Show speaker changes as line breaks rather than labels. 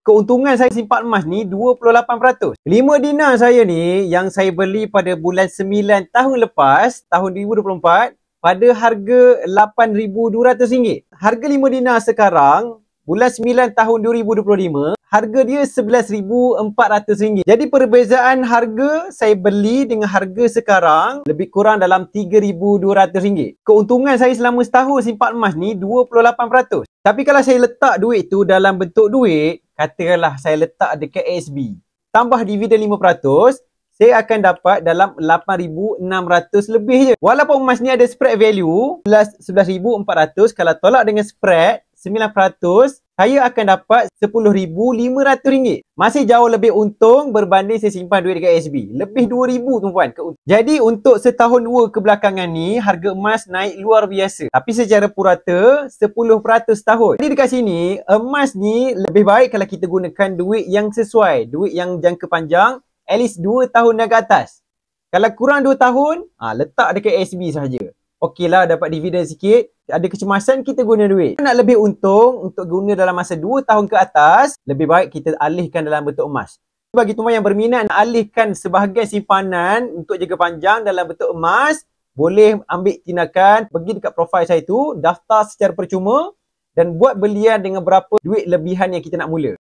Keuntungan saya simpan emas ni 28%. 5 dinar saya ni yang saya beli pada bulan 9 tahun lepas, tahun 2024, pada harga RM8,200. Harga 5 dinar sekarang, bulan 9 tahun 2025, harga dia RM11,400. Jadi perbezaan harga saya beli dengan harga sekarang lebih kurang dalam RM3,200. Keuntungan saya selama setahun simpan emas ni 28%. Tapi kalau saya letak duit tu dalam bentuk duit, katakanlah saya letak dekat ASB, tambah dividen 5%, saya akan dapat dalam 8,600 lebih je. Walaupun emas ni ada spread value 11,400, kalau tolak dengan spread 9%, saya akan dapat RM10,500. Masih jauh lebih untung berbanding saya simpan duit dekat ASB. Lebih RM2,000 tuan-puan. Jadi untuk setahun dua kebelakangan ni, harga emas naik luar biasa. Tapi secara purata, 10% setahun. Jadi dekat sini, emas ni lebih baik kalau kita gunakan duit yang sesuai. Duit yang jangka panjang, at least 2 tahun dan ke atas. Kalau kurang 2 tahun, letak dekat ASB sahaja. Okeylah, dapat dividen sikit. Ada kecemasan, kita guna duit. Nak lebih untung untuk guna dalam masa 2 tahun ke atas, lebih baik kita alihkan dalam bentuk emas. Bagi tuan yang berminat nak alihkan sebahagian simpanan untuk jangka panjang dalam bentuk emas, boleh ambil tindakan, pergi dekat profil saya tu, daftar secara percuma dan buat belian dengan berapa duit lebihan yang kita nak mula.